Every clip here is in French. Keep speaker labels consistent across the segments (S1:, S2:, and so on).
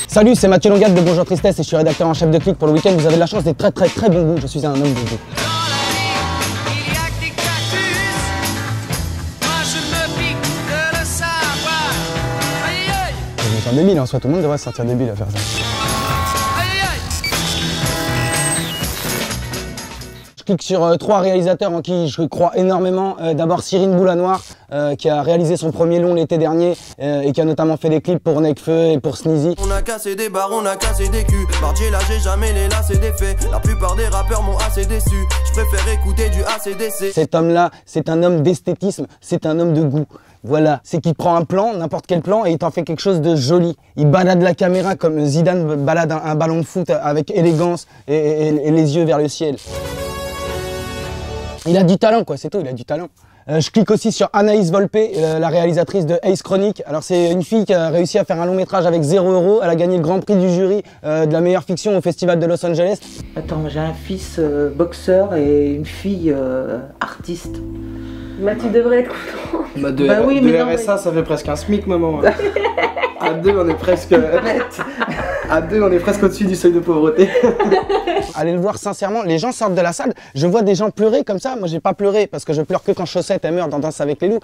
S1: Salut, c'est Mathieu Longat de Bonjour Tristesse et je suis rédacteur en chef de Click pour le week-end. Vous avez de la chance d'être très bon goût. Je suis un homme de goût. Je me sens débile en soi, tout le monde devrait se sentir débile à faire ça. Je clique sur trois réalisateurs en qui je crois énormément. D'abord Cyrine Boulanoir, qui a réalisé son premier long l'été dernier et qui a notamment fait des clips pour Nekfeu et pour Sneezy.
S2: On a cassé des barres, on a cassé des culs. Bardier là, j'ai jamais les lacets des faits. La plupart des rappeurs m'ont assez déçu. Je préfère écouter du AC/DC.
S1: Cet homme-là, c'est un homme d'esthétisme, c'est un homme de goût. Voilà, c'est qu'il prend un plan, n'importe quel plan, et il t'en fait quelque chose de joli. Il balade la caméra comme Zidane balade un ballon de foot avec élégance et les yeux vers le ciel. Il a du talent, quoi, c'est tout, il a du talent. Je clique aussi sur Anaïs Volpe, la réalisatrice de Ace Chronique. Alors c'est une fille qui a réussi à faire un long métrage avec 0 €. Elle a gagné le grand prix du jury de la meilleure fiction au festival de Los Angeles.
S3: Attends, j'ai un fils boxeur et une fille artiste.
S4: Bah tu devrais être content.
S5: Bah de RSA, ça fait presque un SMIC, maman. À deux, on est presque... À deux, on est presque au-dessus du seuil de pauvreté.
S1: Allez le voir sincèrement, les gens sortent de la salle, je vois des gens pleurer comme ça. Moi j'ai pas pleuré parce que je pleure que quand Chaussette elle meurt dans Danse avec les loups.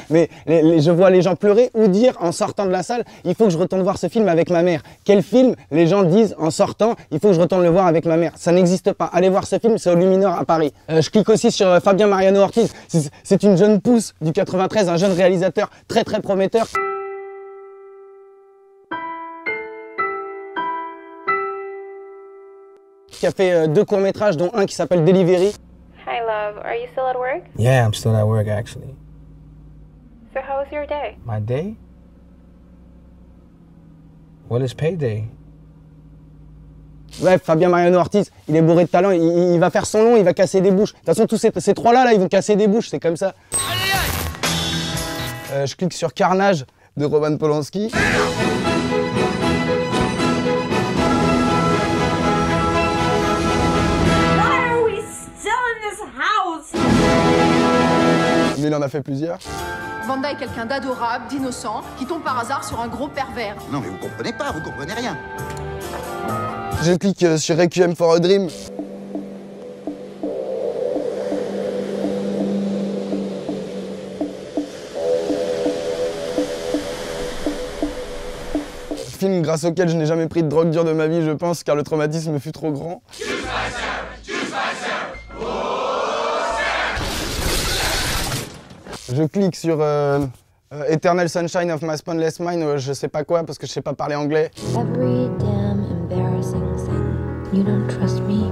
S1: Mais je vois les gens pleurer ou dire en sortant de la salle, il faut que je retourne voir ce film avec ma mère. Quel film les gens disent en sortant, il faut que je retourne le voir avec ma mère. Ça n'existe pas. Allez voir ce film, c'est au Luminor à Paris. Je clique aussi sur Fabien Mariano Ortiz. C'est une jeune pousse du 93, un jeune réalisateur très prometteur. Qui a fait 2 courts-métrages, dont un qui s'appelle Delivery.
S4: Hi love, are you still at work?
S5: Yeah, I'm still at work actually.
S4: So how was your day?
S5: My day? What is payday?
S1: Bref, Fabien Mariano Ortiz, il est bourré de talent, il va faire son long, il va casser des bouches. De toute façon, tous ces trois-là, ils vont casser des bouches, c'est comme ça. Je clique sur Carnage de Roman Polanski. Mais il en a fait plusieurs.
S6: Vanda est quelqu'un d'adorable, d'innocent, qui tombe par hasard sur un gros pervers.
S7: Non mais vous comprenez pas, vous comprenez rien.
S1: Je clique sur Requiem for a Dream. Film grâce auquel je n'ai jamais pris de drogue dure de ma vie, je pense, car le traumatisme fut trop grand. Je clique sur Eternal Sunshine of My Spotless Mind, je sais pas quoi, parce que je sais pas parler anglais.
S8: Every damn embarrassing thing. You don't trust me.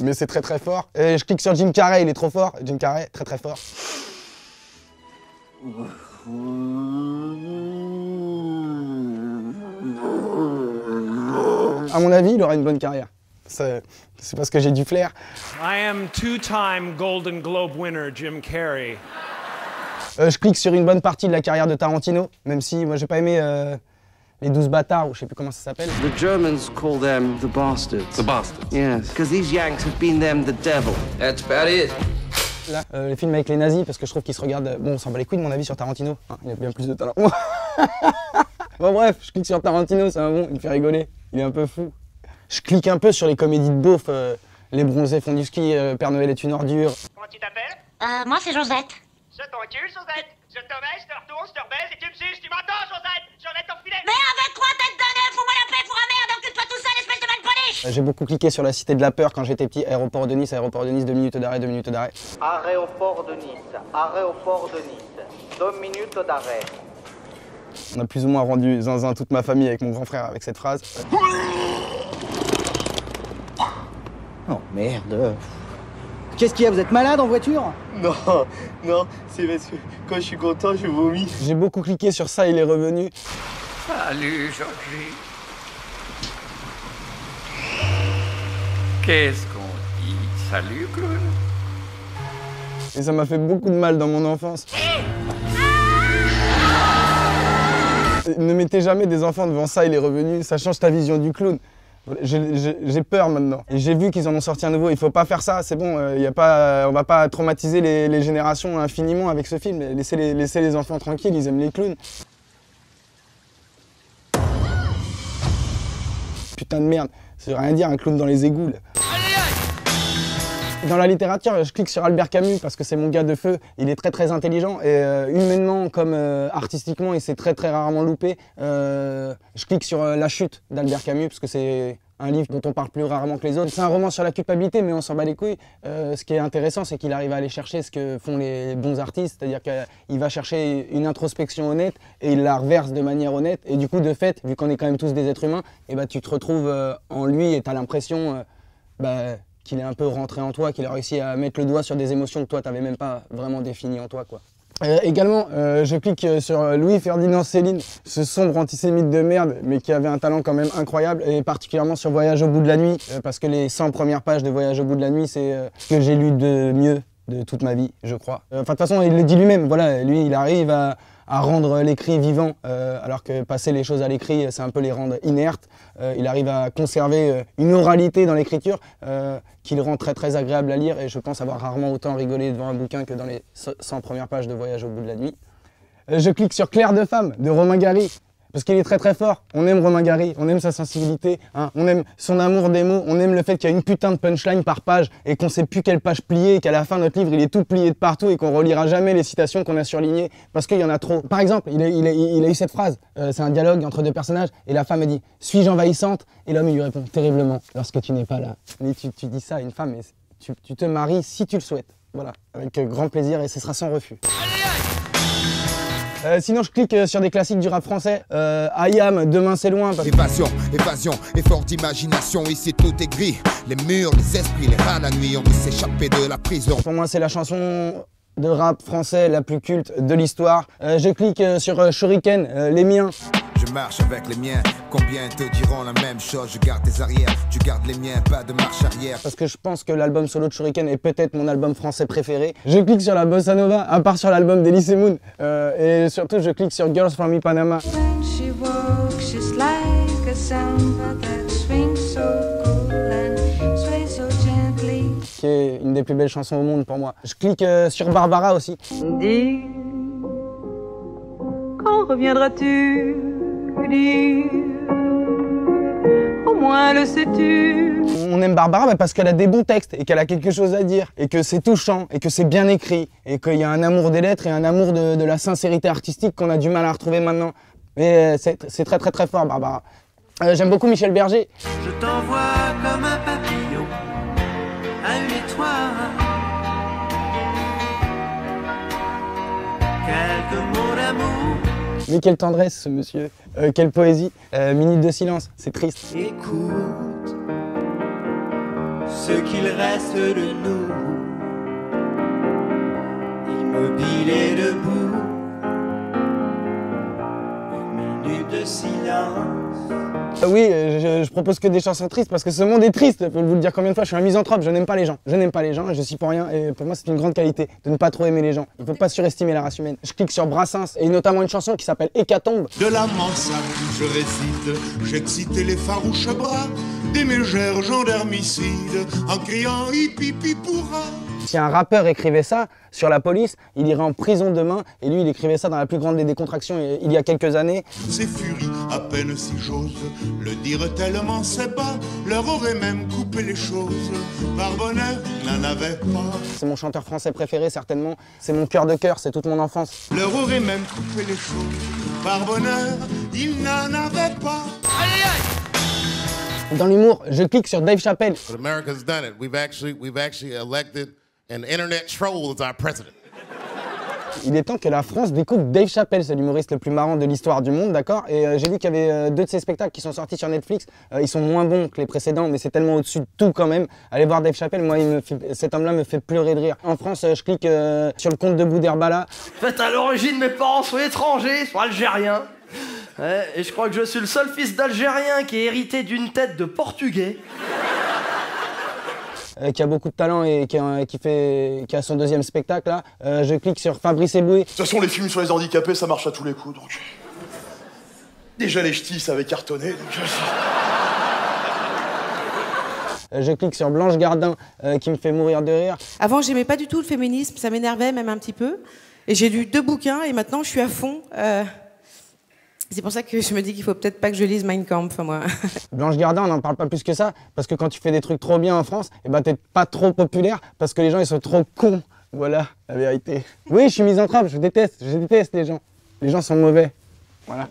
S1: Mais c'est très fort. Et je clique sur Jim Carrey, il est trop fort. Jim Carrey, très fort. À mon avis, il aura une bonne carrière. C'est parce que j'ai du flair.
S9: I am two-time Golden Globe winner Jim Carrey.
S1: Je clique sur une bonne partie de la carrière de Tarantino, même si moi j'ai pas aimé les 12 bâtards, ou je sais plus comment ça s'appelle.
S2: The Germans call them the bastards. The bastards? Yes, because these Yanks have been them the devil. That's about it.
S1: Là, les films avec les nazis, parce que je trouve qu'ils se regardent... Bon, on s'en bat les couilles de mon avis sur Tarantino. Hein, il a bien plus de talent que moi. Bon bref, je clique sur Tarantino, c'est un bon, il me fait rigoler. Il est un peu fou. Je clique un peu sur les comédies de beauf, Les bronzés font du ski, Père Noël est une ordure.
S10: Comment tu t'appelles?
S8: Moi c'est Josette.
S10: Je t'encule, Josette. Je te baisse, je te retourne, je te rebaise et tu me suces. Tu m'entends, Josette? Je vais t'enfiler.
S8: Mais avec 3 têtes de nœud, fous-moi la paix, fourra merde, occupe-toi tout seul, espèce de malpoli.
S1: J'ai beaucoup cliqué sur la Cité de la Peur quand j'étais petit, aéroport de Nice, 2 minutes d'arrêt, 2 minutes d'arrêt.
S11: Aéroport de Nice, aéroport de Nice, 2 minutes d'arrêt.
S1: On a plus ou moins rendu zinzin toute ma famille avec mon grand frère avec cette phrase.
S12: Oh merde. Qu'est-ce qu'il y a, vous êtes malade en voiture?
S5: Non, c'est parce que quand je suis content, je vomis.
S1: J'ai beaucoup cliqué sur ça, il est revenu.
S13: Salut, Georgie. Qu'est-ce qu'on dit? Salut, clown.
S1: Et ça m'a fait beaucoup de mal dans mon enfance. Ne mettez jamais des enfants devant ça, il est revenu, ça change ta vision du clown. J'ai peur maintenant. Et j'ai vu qu'ils en ont sorti un nouveau. Il faut pas faire ça, c'est bon. On va pas traumatiser les générations infiniment avec ce film. Laissez les enfants tranquilles, ils aiment les clowns. Putain de merde, ça veut rien dire un clown dans les égouts là. Dans la littérature, je clique sur Albert Camus parce que c'est mon gars de feu. Il est très intelligent et humainement comme artistiquement, il s'est très rarement loupé. Je clique sur La Chute d'Albert Camus parce que c'est un livre dont on parle plus rarement que les autres. C'est un roman sur la culpabilité, mais on s'en bat les couilles. Ce qui est intéressant, c'est qu'il arrive à aller chercher ce que font les bons artistes, c'est-à-dire qu'il va chercher une introspection honnête et il la reverse de manière honnête. Et du coup, de fait, vu qu'on est quand même tous des êtres humains, et bah, tu te retrouves en lui et tu as l'impression qu'il est un peu rentré en toi, qu'il a réussi à mettre le doigt sur des émotions que toi, tu n'avais même pas vraiment définies en toi, quoi. Également, je clique sur Louis-Ferdinand Céline, ce sombre antisémite de merde, mais qui avait un talent quand même incroyable, et particulièrement sur Voyage au bout de la nuit, parce que les 100 premières pages de Voyage au bout de la nuit, c'est ce que j'ai lu de mieux de toute ma vie, je crois. Enfin, de toute façon, il le dit lui-même, voilà, lui, il arrive à rendre l'écrit vivant, alors que passer les choses à l'écrit, c'est un peu les rendre inertes. Il arrive à conserver une oralité dans l'écriture qui le rend très agréable à lire, et je pense avoir rarement autant rigolé devant un bouquin que dans les 100 premières pages de Voyage au bout de la nuit. Je clique sur Clair de femme de Romain Gary. Parce qu'il est très fort. On aime Romain Gary, on aime sa sensibilité, hein, on aime son amour des mots, on aime le fait qu'il y a une putain de punchline par page et qu'on sait plus quelle page plier et qu'à la fin notre livre il est tout plié de partout et qu'on relira jamais les citations qu'on a surlignées parce qu'il y en a trop. Par exemple, il a eu cette phrase, c'est un dialogue entre deux personnages et la femme elle dit « Suis-je envahissante ?» et l'homme il lui répond « Terriblement, lorsque tu n'es pas là. » Mais tu dis ça à une femme, mais tu te maries si tu le souhaites. Voilà, avec grand plaisir et ce sera sans refus. Sinon je clique sur des classiques du rap français, IAM, Demain c'est loin.
S14: Évasion, effort d'imagination, ici tout est gris. Les murs, les esprits, les rats la nuit, on veut s'échapper de la prison.
S1: Pour moi c'est la chanson de rap français la plus culte de l'histoire. Je clique sur Shuriken, Les Miens.
S14: Je marche avec les miens, combien te diront la même chose? Je garde tes arrières, tu gardes les miens, pas de marche arrière.
S1: Parce que je pense que l'album solo de Shuriken est peut-être mon album français préféré. Je clique sur la bossa nova, à part sur l'album d'Elysée Moon. Et surtout je clique sur Girls from Ipanema. Qui est une des plus belles chansons au monde pour moi. Je clique sur Barbara aussi.
S15: Dis, quand reviendras-tu? Dis, au moins le sais-tu.
S1: On aime Barbara parce qu'elle a des bons textes et qu'elle a quelque chose à dire et que c'est touchant et que c'est bien écrit et qu'il y a un amour des lettres et un amour de la sincérité artistique qu'on a du mal à retrouver maintenant. Mais c'est très fort Barbara. J'aime beaucoup Michel Berger.
S2: Je t'envoie comme un papillon à une étoile. Quelques mots d'amour.
S1: Mais quelle tendresse ce monsieur, quelle poésie. Minute de silence, c'est triste.
S2: Écoute ce qu'il reste de nous, immobile et debout. Une minute de silence.
S1: Oui, je propose que des chansons tristes parce que ce monde est triste, je peux vous le dire combien de fois, je suis un misanthrope, je n'aime pas les gens. Je n'aime pas les gens et je suis pour rien et pour moi c'est une grande qualité de ne pas trop aimer les gens. Il ne faut pas surestimer la race humaine. Je clique sur Brassens et notamment une chanson qui s'appelle Hécatombe.
S16: De la mansarde, je récite, j'excitais les farouches bras des mégères gendarmicides en criant hippie pourra.
S1: Si un rappeur écrivait ça sur la police, il irait en prison demain et lui il écrivait ça dans la plus grande des décontractions il y a quelques années.
S16: Ces furies, à peine si j'ose le dire tellement c'est bas, leur aurait même coupé les choses, par bonheur n'en avait pas.
S1: C'est mon chanteur français préféré certainement, c'est mon cœur de cœur, c'est toute mon enfance.
S16: Leur aurait même coupé les choses, par bonheur ils n'en avaient pas.
S2: Aïe aïe.
S1: Dans l'humour, je clique sur Dave Chappelle.
S17: But America's done it. We've actually elected an internet troll as our president.
S1: Il est temps que la France découvre Dave Chappelle, c'est l'humoriste le plus marrant de l'histoire du monde, d'accord? Et j'ai vu qu'il y avait 2 de ses spectacles qui sont sortis sur Netflix. Ils sont moins bons que les précédents, mais c'est tellement au-dessus de tout quand même. Allez voir Dave Chappelle, moi cet homme-là me fait pleurer de rire. En France, je clique sur le compte de Boudherbala.
S18: En fait, à l'origine, mes parents sont étrangers, sont algériens. Ouais, et je crois que je suis le seul fils d'Algérien qui est hérité d'une tête de Portugais.
S1: Qui a beaucoup de talent et qui a son 2e spectacle là. Je clique sur Fabrice Eboué.
S19: De toute façon, les films sur les handicapés, ça marche à tous les coups, donc... Déjà les ch'tis, ça avait cartonné, donc...
S1: Je clique sur Blanche Gardin qui me fait mourir de rire.
S20: Avant, j'aimais pas du tout le féminisme, ça m'énervait même un petit peu. Et j'ai lu 2 bouquins et maintenant je suis à fond. C'est pour ça que je me dis qu'il faut peut-être pas que je lise Mein Kampf, moi.
S1: Blanche Gardin, on n'en parle pas plus que ça, parce que quand tu fais des trucs trop bien en France, eh ben t'es pas trop populaire, parce que les gens ils sont trop cons. Voilà, la vérité. Oui, je suis misanthrope, je déteste les gens. Les gens sont mauvais. Voilà.